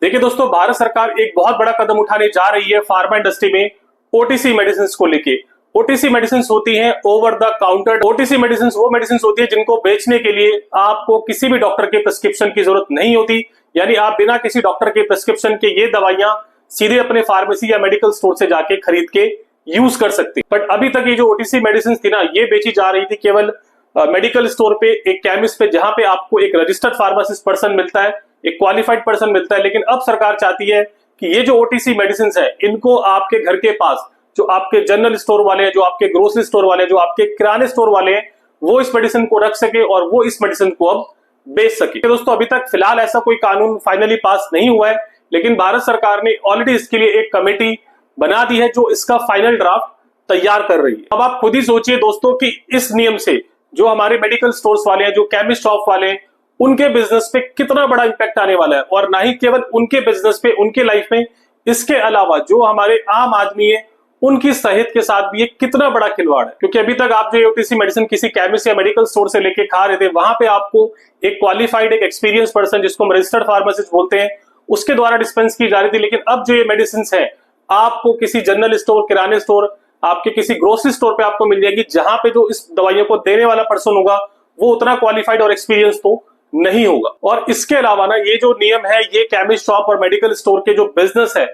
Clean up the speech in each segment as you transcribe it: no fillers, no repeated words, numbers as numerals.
देखिए दोस्तों, भारत सरकार एक बहुत बड़ा कदम उठाने जा रही है फार्मा इंडस्ट्री में ओटीसी मेडिसिन को लेके। ओटीसी मेडिसिन होती हैं over the counter. OTC medicine वो मेडिसिन होती है जिनको बेचने के लिए आपको किसी भी डॉक्टर के प्रिस्क्रिप्शन की जरूरत नहीं होती, यानी आप बिना किसी डॉक्टर के प्रिस्क्रिप्शन के ये दवाइयां सीधे अपने फार्मेसी या मेडिकल स्टोर से जाके खरीद के यूज कर सकते। बट अभी तक ये जो ओटीसी मेडिसिन थी ना, ये बेची जा रही थी केवल मेडिकल स्टोर पे, एक केमिस्ट पे, जहां पे आपको एक रजिस्टर्ड फार्मासिस्ट पर्सन मिलता है, एक क्वालिफाइड पर्सन मिलता है। लेकिन अब सरकार चाहती है कि ये जो ओटीसी मेडिसिन है, इनको आपके घर के पास जो आपके जनरल स्टोर वाले हैं, जो आपके ग्रोसरी स्टोर वाले हैं, जो आपके किराने स्टोर वाले हैं, वो इस मेडिसिन को रख सके और वो इस मेडिसिन को अब बेच सके। दोस्तों, अभी तक फिलहाल ऐसा कोई कानून फाइनली पास नहीं हुआ है, लेकिन भारत सरकार ने ऑलरेडी इसके लिए एक कमेटी बना दी है जो इसका फाइनल ड्राफ्ट तैयार कर रही है। अब आप खुद ही सोचिए दोस्तों कि इस नियम से जो हमारे मेडिकल स्टोर्स वाले हैं, जो केमिस्ट शॉप वाले हैं, उनके बिजनेस पे कितना बड़ा इंपैक्ट आने वाला है। और ना ही केवल उनके बिजनेस पे, उनके लाइफ में, इसके अलावा जो हमारे आम आदमी है उनकी सेहत के साथ भी ये कितना बड़ा खिलवाड़ है। क्योंकि अभी तक आप जो ओटीसी मेडिसिन किसी केमिस्ट या मेडिकल स्टोर से लेके खा रहे थे, वहां पे आपको एक क्वालिफाइड, एक एक्सपीरियंस पर्सन, जिसको हम रजिस्टर्ड फार्मासिस्ट बोलते हैं, उसके द्वारा डिस्पेंस की जा रही थी। लेकिन अब जो ये मेडिसिन है आपको किसी जनरल स्टोर, किराने स्टोर, आपके किसी ग्रोसरी स्टोर पे आपको मिल जाएगी, जहां पे जो इस दवाइयों को देने वाला पर्सन होगा वो उतना क्वालिफाइड और एक्सपीरियंस तो नहीं होगा। और इसके अलावा ना, ये जो नियम है ये केमिस्ट शॉप और मेडिकल स्टोर के जो बिजनेस है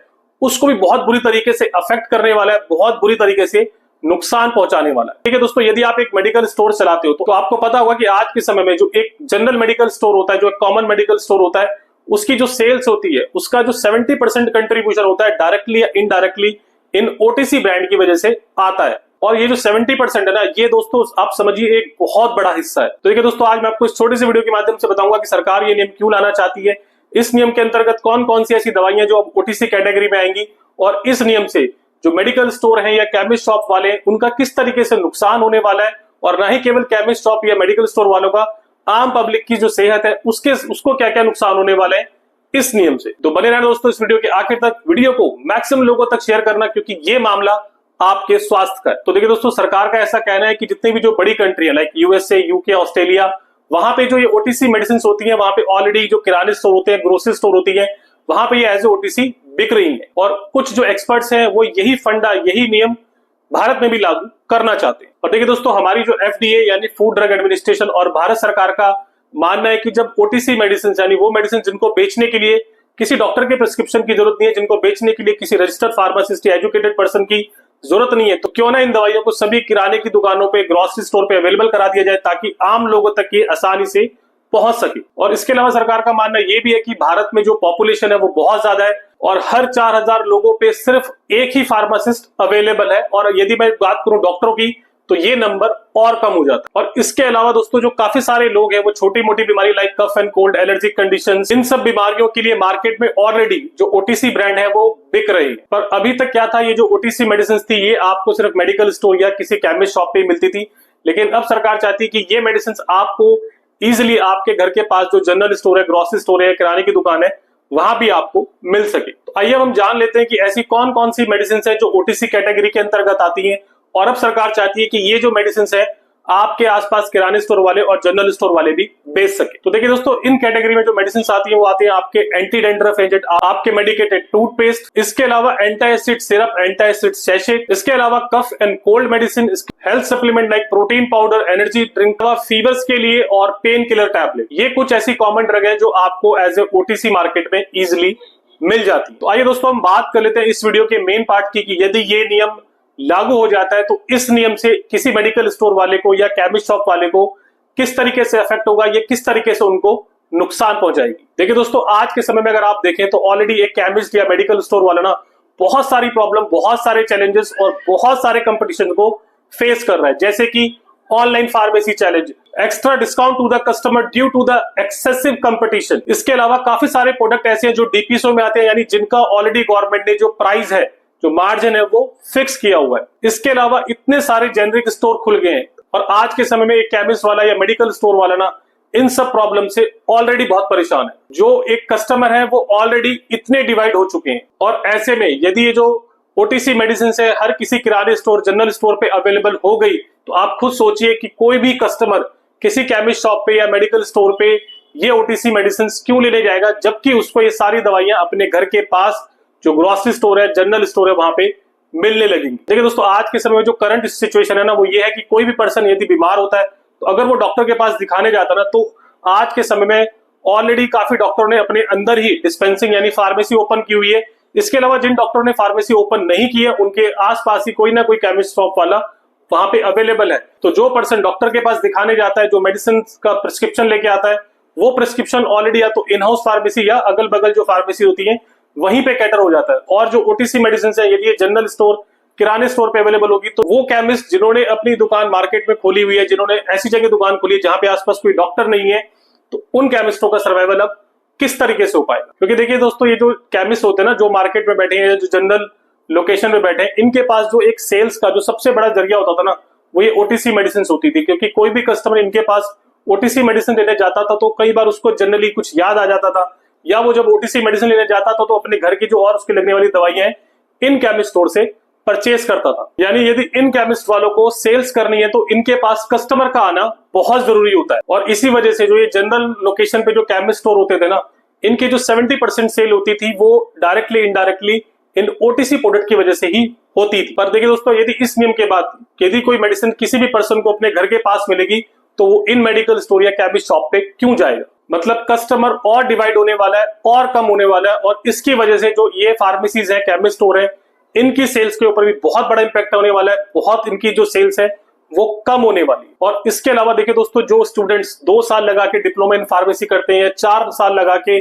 उसको भी बहुत बुरी तरीके से अफेक्ट करने वाला है, बहुत बुरी तरीके से नुकसान पहुंचाने वाला है। ठीक है दोस्तों, यदि आप एक मेडिकल स्टोर चलाते हो तो आपको पता होगा कि आज के समय में जो एक जनरल मेडिकल स्टोर होता है, जो एक कॉमन मेडिकल स्टोर होता है, उसकी जो सेल्स होती है, उसका जो 70% कंट्रीब्यूशन होता है डायरेक्टली या इनडायरेक्टली इन ओटीसी ब्रांड की वजह से आता है। और ये जो 70% है ना, ये दोस्तों आप समझिए एक बहुत बड़ा हिस्सा है। तो देखिए दोस्तों, आज मैं आपको इस छोटी सी वीडियो के माध्यम से बताऊंगा कि सरकार ये नियम क्यों लाना चाहती है, इस नियम के अंतर्गत कौन कौन सी ऐसी दवाइयां जो अब ओटीसी कैटेगरी में आएंगी, और इस नियम से जो मेडिकल स्टोर है या केमिस्ट शॉप वाले हैं उनका किस तरीके से नुकसान होने वाला है। और ना ही केवल केमिस्ट शॉप या मेडिकल स्टोर वालों का, आम पब्लिक की जो सेहत है उसको क्या क्या नुकसान होने वाला है इस नियम से। तो बने रहना दोस्तों इस वीडियो के आखिर तक, वीडियो को मैक्सिमम लोगों तक शेयर करना, क्योंकि ये मामला आपके स्वास्थ्य का है। तो देखिए दोस्तों, सरकार का ऐसा कहना है कि जितनी भी जो बड़ी कंट्री है लाइक यूएसए, यूके, ऑस्ट्रेलिया, वहां पे जो ये ओटीसी मेडिसिन होती है, वहां पे ऑलरेडी जो किराने स्टोर होते हैं, ग्रोसरी स्टोर होती है, वहां पे ये एज ए ओटीसी बिक रही है। और कुछ जो एक्सपर्ट्स हैं वो यही फंडा, यही नियम भारत में भी लागू करना चाहते हैं। और देखिए दोस्तों, हमारी जो एफडीए यानी फूड ड्रग एडमिनिस्ट्रेशन और भारत सरकार का मानना है कि जब ओटीसी मेडिसिन यानी वो मेडिसिन जिनको बेचने के लिए किसी डॉक्टर के प्रिस्क्रिप्शन की जरूरत नहीं है, जिनको बेचने के लिए किसी रजिस्टर्ड फार्मासिस्ट या एजुकेटेड पर्सन की जरूरत नहीं है, तो क्यों ना इन दवाइयों को सभी किराने की दुकानों पे, ग्रोसरी स्टोर पे अवेलेबल करा दिया जाए, ताकि आम लोगों तक ये आसानी से पहुंच सके। और इसके अलावा सरकार का मानना ये भी है कि भारत में जो पॉपुलेशन है वो बहुत ज्यादा है और हर 4000 लोगों पे सिर्फ एक ही फार्मासिस्ट अवेलेबल है। और यदि मैं बात करूं डॉक्टरों की तो ये नंबर और कम हो जाता है। और इसके अलावा दोस्तों, जो काफी सारे लोग हैं वो छोटी मोटी बीमारी like cough and cold, allergic conditions, इन सब बीमारियों के लिए मार्केट में ऑलरेडी जो ओटीसी ब्रांड है वो बिक रही है। पर अभी तक क्या था, ये जो ओटीसी मेडिसिन थी ये आपको सिर्फ मेडिकल स्टोर या किसी केमिस्ट शॉप पे मिलती थी। लेकिन अब सरकार चाहती है कि ये मेडिसिन आपको इजिली आपके घर के पास जो जनरल स्टोर है, ग्रोसरी स्टोर है, किराने की दुकान है, वहां भी आपको मिल सके। तो आइए हम जान लेते हैं कि ऐसी कौन कौन सी मेडिसिन है जो ओटीसी कैटेगरी के अंतर्गत आती है। और अब सरकार चाहती है कि ये जो मेडिसिन है आपके आसपास किराने स्टोर वाले और जनरल स्टोर वाले भी बेच सके। तो देखिए दोस्तों, इन कैटेगरी में जो मेडिसिन आती है वो आते हैं आपके एंटी डेंड्रफ एजेंट, आपके मेडिकेटेड टूथपेस्ट, इसके अलावा anti acid syrup, anti acid sachet, इसके अलावा cough and cold medicine, health supplement like protein powder, energy drink, fevers के लिए और पेन किलर टैबलेट। ये कुछ ऐसी कॉमन ड्रग है जो आपको एज ए ओटीसी मार्केट में इजिली मिल जाती है। तो आइए दोस्तों, हम बात कर लेते हैं इस वीडियो के मेन पार्ट की कि यदि ये नियम लागू हो जाता है तो इस नियम से किसी मेडिकल स्टोर वाले को या केमिस्ट शॉप वाले को किस तरीके से इफेक्ट होगा, ये किस तरीके से उनको नुकसान पहुंचाएगी। देखिए दोस्तों, आज के समय में अगर आप देखें तो ऑलरेडी एक केमिस्ट या मेडिकल स्टोर वाला ना बहुत सारी प्रॉब्लम, बहुत सारे चैलेंजेस और बहुत सारे कंपटीशन को फेस कर रहा है। जैसे कि online pharmacy challenge, extra discount to the customer due to the excessive competition. इसके अलावा काफी सारे प्रोडक्ट ऐसे हैं जो डीपीएसओ में आते हैं, यानी जिनका ऑलरेडी गवर्नमेंट ने जो प्राइस है, जो मार्जिन है वो फिक्स किया हुआ है। इसके अलावा इतने सारे जेनरिक स्टोर खुल गए हैं और आज के समय में एक केमिस्ट वाला या मेडिकल स्टोर वाला ना इन सब प्रॉब्लम से ऑलरेडी बहुत परेशान है। जो एक कस्टमर है वो ऑलरेडी इतने डिवाइड हो चुके हैं। और ऐसे में यदि ये जो ओटीसी मेडिसिन है हर किसी किराने स्टोर, जनरल स्टोर पे अवेलेबल हो गई, तो आप खुद सोचिए कि कोई भी कस्टमर किसी केमिस्ट शॉप पे या मेडिकल स्टोर पे ये ओटीसी मेडिसिन क्यों लेने जाएगा, जबकि उसको ये सारी दवाइयां अपने घर के पास जो ग्रोसरी स्टोर है, जनरल स्टोर है, वहां पे मिलने लगेंगी। देखिए दोस्तों, आज के समय में जो करंट सिचुएशन है ना, वो ये है कि कोई भी पर्सन यदि बीमार होता है तो अगर वो डॉक्टर के पास दिखाने जाता है ना, तो आज के समय में ऑलरेडी काफी डॉक्टरों ने अपने अंदर ही डिस्पेंसिंग यानी फार्मेसी ओपन की हुई है। इसके अलावा जिन डॉक्टरों ने फार्मेसी ओपन नहीं की है, उनके आसपास ही कोई ना कोई केमिस्ट शॉप वाला वहां पे अवेलेबल है। तो जो पर्सन डॉक्टर के पास दिखाने जाता है, जो मेडिसिन का प्रिस्क्रिप्शन लेके आता है, वो प्रिस्क्रिप्शन ऑलरेडी या तो इन हाउस फार्मेसी या अगल बगल जो फार्मेसी होती है वहीं पे कैटर हो जाता है। और जो ओटीसी मेडिसिन है, यदि ये जनरल स्टोर, किराने स्टोर पे अवेलेबल होगी, तो वो केमिस्ट जिन्होंने अपनी दुकान मार्केट में खोली हुई है, जिन्होंने ऐसी जगह दुकान खोली है जहां पे आसपास कोई डॉक्टर नहीं है, तो उन केमिस्टों का सर्वाइवल अब किस तरीके से हो पाएगा। क्योंकि देखिए दोस्तों, ये जो केमिस्ट होते हैं ना, जो मार्केट में बैठे हैं, जो जनरल लोकेशन में बैठे हैं, इनके पास जो एक सेल्स का जो सबसे बड़ा जरिया होता था ना, वो ये ओटीसी मेडिसिन होती थी। क्योंकि कोई भी कस्टमर इनके पास ओटीसी मेडिसिन लेने जाता था तो कई बार उसको जनरली कुछ याद आ जाता था, या वो जब ओटीसी मेडिसिन लेने जाता था तो अपने घर की जो और उसके लगने वाली दवाइयां हैं इन केमिस्ट स्टोर से परचेज करता था। यानी यदि इन केमिस्ट वालों को सेल्स करनी है तो इनके पास कस्टमर का आना बहुत जरूरी होता है। और इसी वजह से जो ये जनरल लोकेशन पे जो केमिस्ट स्टोर होते थे ना, इनकी जो 70% सेल होती थी वो डायरेक्टली इनडायरेक्टली इन ओटीसी प्रोडक्ट की वजह से ही होती थी। पर देखिए दोस्तों, यदि इस नियम के बाद यदि कोई मेडिसिन किसी भी पर्सन को अपने घर के पास मिलेगी तो वो इन मेडिकल स्टोर या केमिस्ट शॉप पे क्यों जाएगा। मतलब कस्टमर और डिवाइड होने वाला है और कम होने वाला है, और इसकी वजह से जो ये फार्मेसीज है, केमिस्ट स्टोर है, इनकी सेल्स के ऊपर भी बहुत बड़ा इंपैक्ट होने वाला है। बहुत इनकी जो सेल्स है वो कम होने वाली। और इसके अलावा देखिए दोस्तों, जो स्टूडेंट्स 2 साल लगा के डिप्लोमा इन फार्मेसी करते हैं, 4 साल लगा के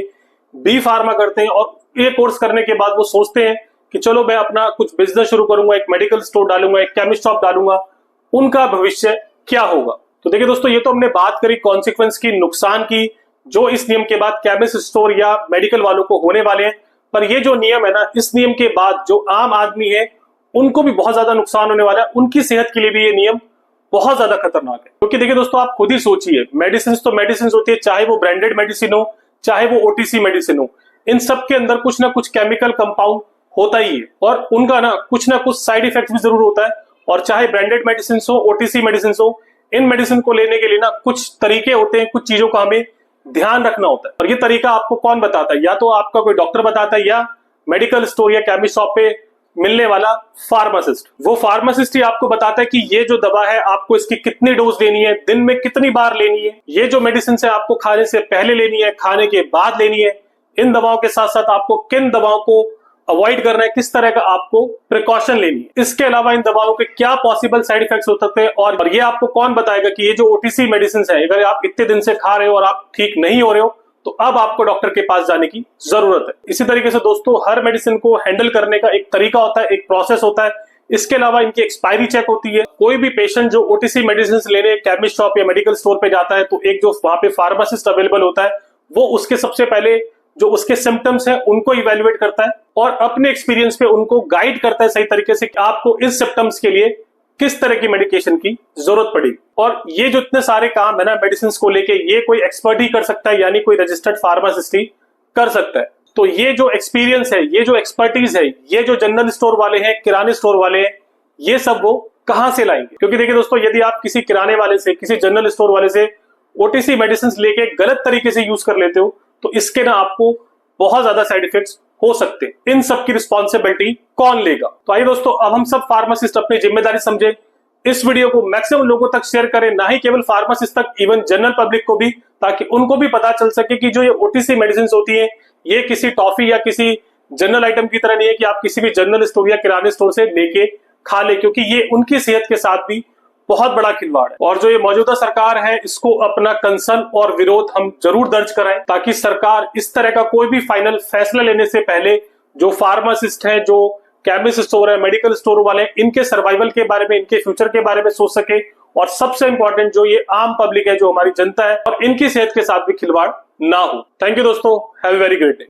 बी फार्मा करते हैं, और ये कोर्स करने के बाद वो सोचते हैं कि चलो मैं अपना कुछ बिजनेस शुरू करूंगा, एक मेडिकल स्टोर डालूंगा, एक केमिस्ट शॉप डालूंगा, उनका भविष्य क्या होगा। तो देखिए दोस्तों, ये तो हमने बात करी कॉन्सिक्वेंस की, नुकसान की, जो इस नियम के बाद केमिस्ट स्टोर या मेडिकल वालों को होने वाले हैं। पर ये जो नियम है ना, इस नियम के बाद जो आम आदमी है उनको भी बहुत ज्यादा नुकसान होने वाला है। उनकी सेहत के लिए भी ये नियम बहुत ज्यादा खतरनाक है। क्योंकि देखिए दोस्तों, आप खुद ही सोचिए, मेडिसिन तो मेडिसिन होती है, चाहे वो ब्रांडेड मेडिसिन हो, चाहे वो ओटीसी मेडिसिन हो, इन सब के अंदर कुछ ना कुछ केमिकल कंपाउंड होता ही है, और उनका ना कुछ साइड इफेक्ट भी जरूर होता है। और चाहे ब्रांडेड मेडिसिन हो, ओटीसी मेडिसिन हो, इन मेडिसिन को लेने के लिए ना कुछ तरीके होते हैं, कुछ चीजों का हमें ध्यान रखना होता है। और ये तरीका आपको कौन बताता है? या तो आपका कोई डॉक्टर बताता है, या मेडिकल स्टोर या केमिस्ट शॉप पे मिलने वाला फार्मासिस्ट। वो फार्मासिस्ट ही आपको बताता है कि ये जो दवा है आपको इसकी कितनी डोज लेनी है, दिन में कितनी बार लेनी है, ये जो मेडिसिन है आपको खाने से पहले लेनी है, खाने के बाद लेनी है, इन दवाओं के साथ साथ आपको किन दवाओं को अवॉइड करना है, किस तरह का आपको प्रिकॉशन लेनी है। इसके अलावा इन दवाओं के क्या पॉसिबल साइड इफेक्ट्स हो सकते हैं, और ये आपको कौन बताएगा कि ये जो ओटीसी मेडिसिन है, अगर आप इतने दिन से खा रहे हो और आप ठीक नहीं हो रहे हो, तो अब आपको डॉक्टर के पास जाने की जरूरत है। इसी तरीके से दोस्तों, हर मेडिसिन को हैंडल करने का एक तरीका होता है, एक प्रोसेस होता है। इसके अलावा इनकी एक्सपायरी चेक होती है। कोई भी पेशेंट जो ओटीसी मेडिसिन लेने केमिस्ट शॉप या मेडिकल स्टोर पे जाता है, तो एक जो वहां पे फार्मासिस्ट अवेलेबल होता है, वो उसके सबसे पहले जो उसके सिम्टम्स हैं उनको इवेल्युएट करता है और अपने एक्सपीरियंस पे उनको गाइड करता है सही तरीके से कि आपको इस सिम्टम्स के लिए किस तरह की मेडिकेशन की जरूरत पड़ेगी। और ये जो इतने सारे काम है ना मेडिसिन को लेके, ये कोई एक्सपर्ट ही कर सकता है, यानी कोई रजिस्टर्ड फार्मासिस्ट ही कर सकता है। तो ये जो एक्सपीरियंस है, ये जो एक्सपर्टीज है, ये जो जनरल स्टोर वाले हैं, किराने स्टोर वाले हैं, ये सब वो कहां से लाएंगे? क्योंकि देखिए दोस्तों, यदि आप किसी किराने वाले से, किसी जनरल स्टोर वाले से ओटीसी मेडिसिन लेके गलत तरीके से यूज कर लेते हो, तो इसके ना आपको बहुत ज्यादा साइड इफेक्ट्स हो सकते हैं। इन सब की रिस्पॉन्सिबिलिटी कौन लेगा? तो आइए दोस्तों, अब हम सब फार्मासिस्ट अपनी जिम्मेदारी समझे, इस वीडियो को मैक्सिमम लोगों तक शेयर करें, ना ही केवल फार्मासिस्ट तक, इवन जनरल पब्लिक को भी, ताकि उनको भी पता चल सके कि जो ये ओटीसी मेडिसिन होती है, ये किसी टॉफी या किसी जनरल आइटम की तरह नहीं है कि आप किसी भी जनरल स्टोर या किराने स्टोर से लेके खा ले, क्योंकि ये उनकी सेहत के साथ भी बहुत बड़ा खिलवाड़ है। और जो ये मौजूदा सरकार है, इसको अपना कंसर्न और विरोध हम जरूर दर्ज कराएं, ताकि सरकार इस तरह का कोई भी फाइनल फैसला लेने से पहले जो फार्मासिस्ट है, जो केमिस्ट स्टोर है, मेडिकल स्टोर वाले, इनके सर्वाइवल के बारे में, इनके फ्यूचर के बारे में सोच सके। और सबसे इंपॉर्टेंट, जो ये आम पब्लिक है, जो हमारी जनता है, और इनकी सेहत के साथ भी खिलवाड़ ना हो। थैंक यू दोस्तों, have a very great day.